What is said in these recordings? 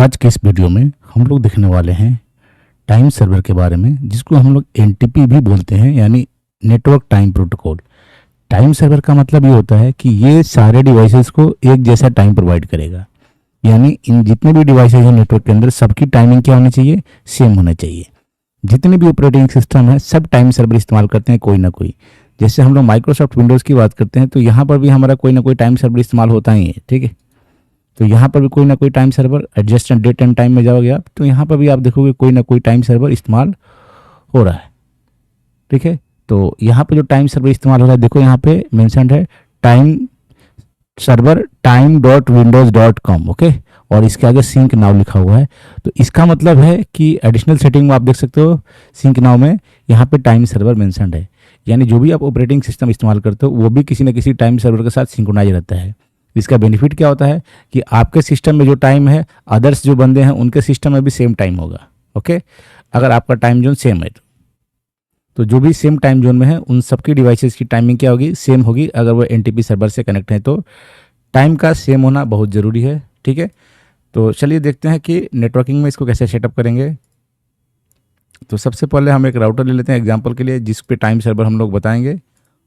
आज के इस वीडियो में हम लोग देखने वाले हैं टाइम सर्वर के बारे में, जिसको हम लोग एनटीपी भी बोलते हैं, यानी network time protocol. Time server का मतलब ये होता है कि ये सारे डिवाइसेस को एक जैसा टाइम प्रोवाइड करेगा, यानी इन जितने भी डिवाइसेस हैं नेटवर्क के अंदर सबकी टाइमिंग क्या होनी चाहिए, सेम होना चाहिए। जितने भी ऑपरेटिंग सिस्टम है सब टाइम सर्वर इस्तेमाल करते हैं कोई ना कोई। जैसे हम लोग माइक्रोसॉफ्ट विंडोज़ की बात करते हैं तो यहाँ पर भी हमारा कोई ना कोई टाइम सर्वर इस्तेमाल होता ही है, ठीक है। तो यहाँ पर भी कोई ना कोई time server, adjust and date and time में जाओगे आप तो यहाँ पर भी आप देखोगे कोई ना कोई टाइम सर्वर इस्तेमाल हो रहा है, ठीक है। तो यहाँ पे जो टाइम सर्वर इस्तेमाल हो रहा है, देखो यहाँ पे मेंशन्ड है टाइम सर्वर time.windows.com, ओके। और इसके आगे सिंक नाउ लिखा हुआ है। तो इसका मतलब है कि एडिशनल सेटिंग में आप देख सकते हो सिंक नाउ में यहाँ पे टाइम सर्वर मेंशन्ड है, यानी जो भी आप ऑपरेटिंग सिस्टम इस्तेमाल करते हो वो भी किसी न किसी टाइम सर्वर के साथ सिंक्रोनाइज रहता है। इसका बेनिफिट क्या होता है कि आपके सिस्टम में जो टाइम है, अदर्स जो बंदे हैं उनके सिस्टम में भी सेम टाइम होगा, ओके। अगर आपका टाइम जोन सेम है तो जो भी सेम टाइम जोन में है उन सबकी डिवाइसेस की टाइमिंग क्या होगी, सेम होगी। अगर वो एनटीपी सर्वर से कनेक्ट है तो टाइम का सेम होना बहुत ज़रूरी है, ठीक है। तो चलिए देखते हैं कि नेटवर्किंग में इसको कैसे सेटअप करेंगे। तो सबसे पहले हम एक राउटर ले लेते हैं एग्जांपल के लिए, जिस पे टाइम सर्वर हम लोग बताएंगे।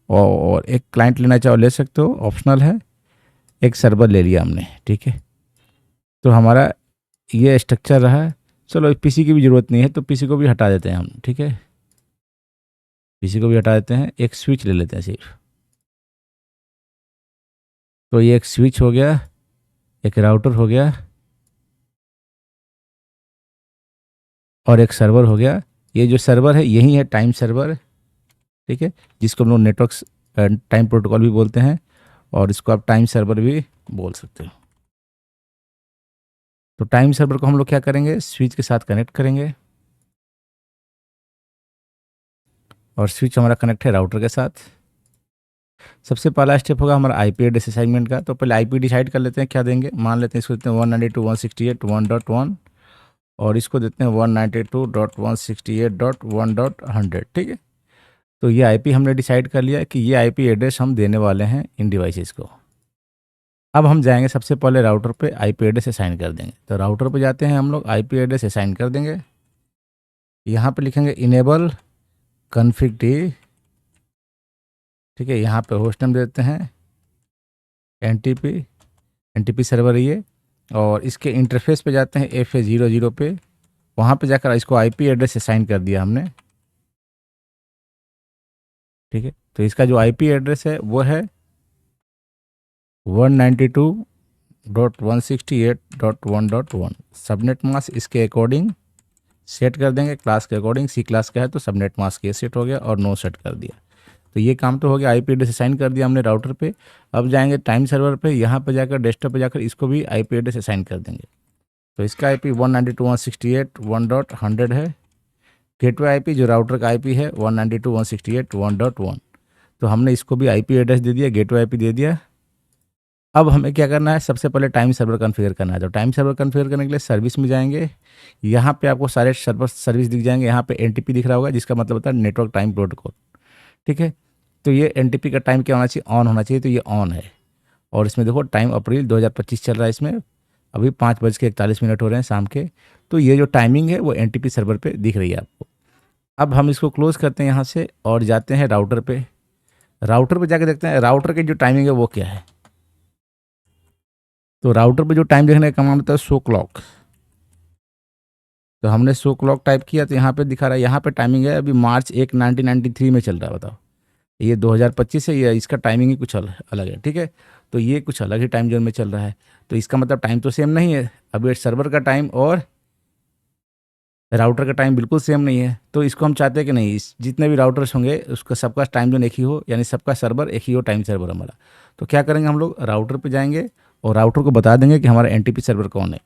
और एक क्लाइंट लेना चाहो ले सकते हो, ऑप्शनल है। एक सर्वर ले लिया हमने, ठीक है। तो हमारा ये स्ट्रक्चर रहा। चलो पीसी की भी ज़रूरत नहीं है तो पीसी को भी हटा देते हैं हम, ठीक है। पीसी को भी हटा देते हैं, एक स्विच ले लेते हैं सिर्फ। तो ये एक स्विच हो गया, एक राउटर हो गया और एक सर्वर हो गया। ये जो सर्वर है यही है टाइम सर्वर, ठीक है, जिसको हम लोग नेटवर्क टाइम प्रोटोकॉल भी बोलते हैं और इसको आप टाइम सर्वर भी बोल सकते हो। तो टाइम सर्वर को हम लोग क्या करेंगे, स्विच के साथ कनेक्ट करेंगे और स्विच हमारा कनेक्ट है राउटर के साथ। सबसे पहला स्टेप होगा हमारा आईपी एड्रेस असाइनमेंट का। तो पहले आईपी डिसाइड कर लेते हैं, क्या देंगे, मान लेते हैं इसको देते हैं 192.168.1.1 और इसको देते हैं 192.168.1.100, ठीक है। तो ये आईपी हमने डिसाइड कर लिया कि ये आईपी एड्रेस हम देने वाले हैं इन डिवाइसेस को। अब हम जाएंगे सबसे पहले राउटर पे आईपी एड्रेस असाइन कर देंगे। तो राउटर पे जाते हैं हम लोग, आईपी एड्रेस असाइन कर देंगे। यहाँ पे लिखेंगे इनेबल कॉन्फ़िग टी, ठीक है। यहाँ पे होस्ट नेम देते हैं एनटीपी सर्वर ये। और इसके इंटरफेस पे जाते हैं FA00 पे, वहाँ पे जाकर इसको आईपी एड्रेस असाइन कर दिया हमने, ठीक है। तो इसका जो आईपी एड्रेस है वो है 192.168.1.1। सबनेट मास्क इसके अकॉर्डिंग सेट कर देंगे, क्लास के अकॉर्डिंग। सी क्लास का है तो सबनेट मास्क ये सेट हो गया और नो सेट कर दिया। तो ये काम तो हो गया, आईपी एड्रेस असाइन कर दिया हमने राउटर पे। अब जाएंगे टाइम सर्वर पे, यहाँ पे जाकर डेस्कटॉप पे जाकर इसको भी आईपी एड्रेस असाइन कर देंगे। तो इसका आईपी 192.168.1.100 है। गेटवे आईपी जो राउटर का आईपी है 192.168.1.1। तो हमने इसको भी आईपी एड्रेस दे दिया, गेटवे आईपी दे दिया। अब हमें क्या करना है, सबसे पहले टाइम सर्वर कॉन्फ़िगर करना है। तो टाइम सर्वर कॉन्फ़िगर करने के लिए सर्विस में जाएंगे, यहाँ पे आपको सारे सर्वर सर्विस दिख जाएंगे। यहाँ पे एनटीपी दिख रहा होगा जिसका मतलब होता है नेटवर्क टाइम प्रोटोकॉल, ठीक है। तो ये एनटीपी का टाइम क्या होना चाहिए, ऑन होना चाहिए। तो ये ऑन है और इसमें देखो टाइम अप्रैल 2025 चल रहा है। इसमें अभी 5:41 हो रहे हैं शाम के। तो ये जो टाइमिंग है वो एनटीपी सर्वर पे दिख रही है आपको। अब हम इसको क्लोज करते हैं यहाँ से और जाते हैं राउटर पे। राउटर पे जाके देखते हैं राउटर की जो टाइमिंग है वो क्या है। तो राउटर पे जो टाइम देखने का कमांड होता है शो क्लॉक। तो हमने शो क्लॉक टाइप किया तो यहाँ पे दिखा रहा है, यहाँ पे टाइमिंग है अभी मार्च 1 1993 में चल रहा है। बताओ, ये 2025 है, ये इसका टाइमिंग ही कुछ अलग है, ठीक है। तो ये कुछ अलग ही टाइम जोन में चल रहा है। तो इसका मतलब टाइम तो सेम नहीं है। अभी सर्वर का टाइम और राउटर का टाइम बिल्कुल सेम नहीं है। तो इसको हम चाहते हैं कि नहीं, इस जितने भी राउटर्स होंगे उसका सबका टाइम जोन एक ही हो, यानी सबका सर्वर एक ही हो, टाइम सर्वर हमारा। तो क्या करेंगे, हम लोग राउटर पे जाएंगे और राउटर को बता देंगे कि हमारा एनटीपी सर्वर कौन है।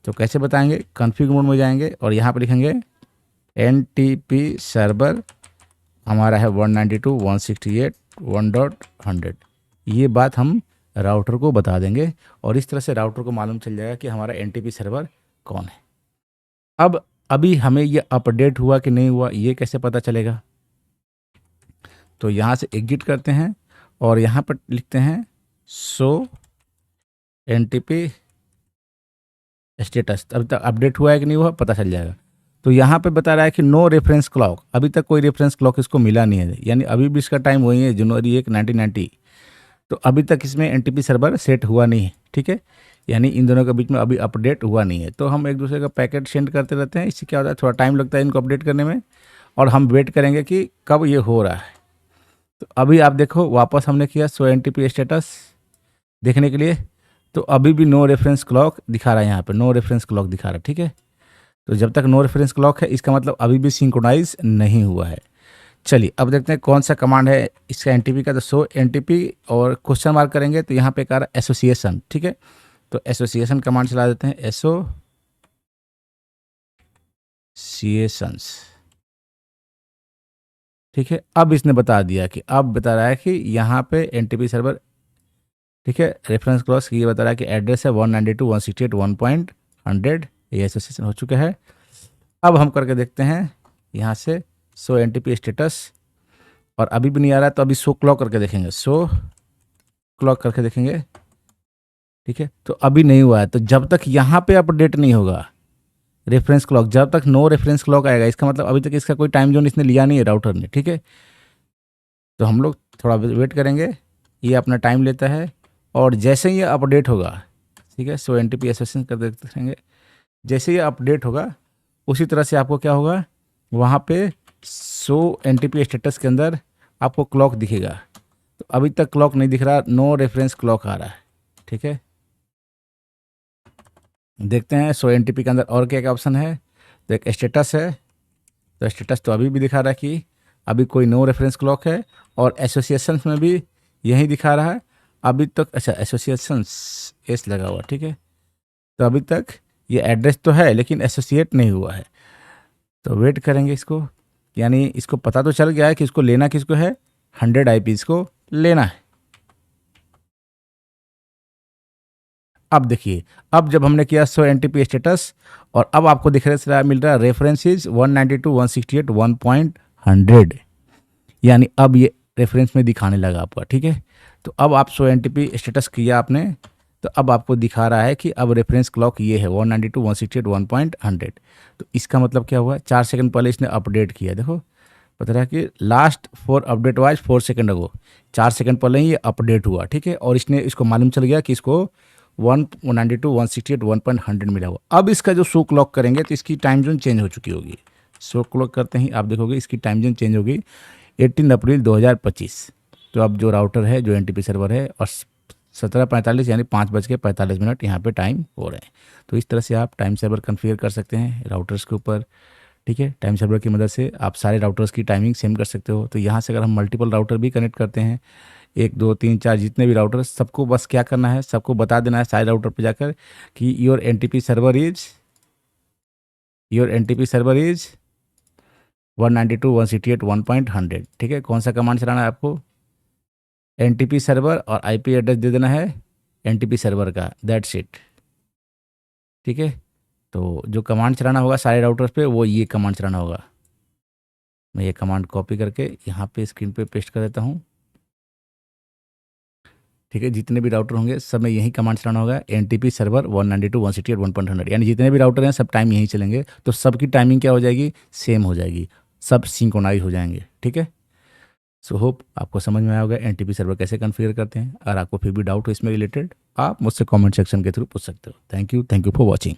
तो कैसे बताएंगे, कॉन्फ़िग मोड में जाएंगे और यहाँ पे लिखेंगे एनटीपी सर्वर हमारा है 192.168.1.100। ये बात हम राउटर को बता देंगे और इस तरह से राउटर को मालूम चल जाएगा कि हमारा एनटीपी सर्वर कौन है। अब अभी हमें ये अपडेट हुआ कि नहीं हुआ ये कैसे पता चलेगा। तो यहाँ से एग्जिट करते हैं और यहाँ पर लिखते हैं शो एनटीपी स्टेटस अभी तक अपडेट हुआ है कि नहीं हुआ पता चल जाएगा। तो यहाँ पे बता रहा है कि नो रेफरेंस क्लॉक, अभी तक कोई रेफरेंस क्लॉक इसको मिला नहीं है, यानी अभी भी इसका टाइम वही है जनवरी 1 1990। तो अभी तक इसमें एनटीपी सर्वर सेट हुआ नहीं है, ठीक है, यानी इन दोनों के बीच में अभी अपडेट हुआ नहीं है। तो हम एक दूसरे का पैकेट सेंड करते रहते हैं, इससे क्या होता है थोड़ा टाइम लगता है इनको अपडेट करने में, और हम वेट करेंगे कि कब ये हो रहा है। तो अभी आप देखो वापस हमने किया सो एनटीपी स्टेटस देखने के लिए, तो अभी भी नो रेफरेंस क्लॉक दिखा रहा है, यहाँ पे नो रेफरेंस क्लॉक दिखा रहा है, ठीक है। तो जब तक नो रेफरेंस क्लॉक है इसका मतलब अभी भी सिंक्रोनाइज नहीं हुआ है। चलिए अब देखते हैं कौन सा कमांड है इसका एनटीपी का। तो सो एनटीपी और क्वेश्चन मार्क करेंगे तो यहाँ पे कह रहा है एसोसिएशन, ठीक है। तो एसोसिएशन कमांड चला देते हैं, एसोसिएशंस, ठीक है। अब इसने बता दिया कि अब बता रहा है कि यहाँ पे एनटीपी सर्वर, ठीक है, रेफरेंस क्लॉज ये बता रहा है कि एड्रेस है 192.168.100, ये एसोसिएशन हो चुका है। अब हम करके देखते हैं यहाँ से सो एनटीपी स्टेटस, और अभी भी नहीं आ रहा है तो अभी शो क्लॉक करके देखेंगे, शो क्लॉक करके देखेंगे, ठीक है। तो अभी नहीं हुआ है, तो जब तक यहाँ पे अपडेट नहीं होगा रेफरेंस क्लॉक, जब तक नो रेफरेंस क्लॉक आएगा इसका मतलब अभी तक इसका कोई टाइम जोन इसने लिया नहीं है राउटर ने, ठीक है। तो हम लोग थोड़ा वेट करेंगे, ये अपना टाइम लेता है, और जैसे ही ये अपडेट होगा, ठीक है, सो एनटीपी एसोसिएशन कर देते रहेंगे, जैसे ये अपडेट होगा उसी तरह से आपको क्या होगा वहाँ पे सो एनटीपी स्टेटस के अंदर आपको क्लॉक दिखेगा। तो अभी तक क्लॉक नहीं दिख रहा, नो रेफरेंस क्लॉक आ रहा है, ठीक है। देखते हैं सो एनटीपी के अंदर और क्या क्या ऑप्शन है। तो एक स्टेटस है, तो स्टेटस तो अभी भी दिखा रहा है कि अभी कोई नो रेफरेंस क्लॉक है, और एसोसिएशन में भी यही दिखा रहा है अभी तक। अच्छा एसोसिएशन एस लगा हुआ, ठीक है। तो अभी तक ये एड्रेस तो है लेकिन एसोसिएट नहीं हुआ है, तो वेट करेंगे इसको, यानी इसको पता तो चल गया है कि इसको लेना किसको है, 100 आईपीज़ को लेना है। अब देखिए, अब जब हमने किया सो एनटीपी स्टेटस, और अब आपको दिख रहा मिल रहा है रेफरेंसेस 192.168.100, यानी अब ये रेफरेंस में दिखाने लगा आपका, ठीक है। तो अब आप सो एनटीपी स्टेटस किया आपने, तो अब आपको दिखा रहा है कि अब रेफरेंस क्लॉक ये है 192.168.100। तो इसका मतलब क्या हुआ, 4 सेकंड पहले इसने अपडेट किया, देखो बता रहा है कि लास्ट 4 अपडेट वाइज 4 सेकंड अगो, 4 सेकंड पहले ही ये अपडेट हुआ, ठीक है। और इसको मालूम चल गया कि इसको 192.168.100 मिला हुआ। अब इसका जो शो क्लॉक करेंगे तो इसकी टाइम जोन चेंज हो चुकी होगी। शो क्लॉक करते ही आप देखोगे इसकी टाइम जोन चेंज होगी 18 अप्रैल 2025। तो अब जो राउटर है, जो एनटीपी सर्वर है, और 17:45 यानी 5:45 यहाँ पे टाइम हो रहे हैं। तो इस तरह से आप टाइम सर्वर कन्फिगर कर सकते हैं राउटर्स के ऊपर, ठीक है। टाइम सर्वर की मदद से आप सारे राउटर्स की टाइमिंग सेम कर सकते हो। तो यहाँ से अगर हम मल्टीपल राउटर भी कनेक्ट करते हैं, 1 2 3 4 जितने भी राउटर, सबको बस क्या करना है, सबको बता देना है सारे राउटर पे जाकर कि योर एनटीपी सर्वर इज 192.168.100, ठीक है। कौन सा कमांड चलाना है आपको, एनटीपी सर्वर, और आईपी एड्रेस दे देना है एनटीपी सर्वर का, दैट्स इट, ठीक है। तो जो कमांड चलाना होगा सारे राउटर्स पे वो ये कमांड चलाना होगा। मैं ये कमांड कॉपी करके यहाँ पे स्क्रीन पे पेस्ट कर देता हूँ, ठीक है। जितने भी राउटर होंगे सब में यही कमांड चलाना होगा, एनटीपी सर्वर 192.168.100, यानी जितने भी राउटर हैं सब टाइम यही चलेंगे, तो सबकी टाइमिंग क्या हो जाएगी, सेम हो जाएगी, सब सिंक्रोनाइज हो जाएंगे, ठीक है। सो होप आपको समझ में आया होगा एनटीपी सर्वर कैसे कॉन्फ़िगर करते हैं। अगर आपको फिर भी डाउट हो इसमें रिलेटेड, आप मुझसे कमेंट सेक्शन के थ्रू पूछ सकते हो। Thank you for watching.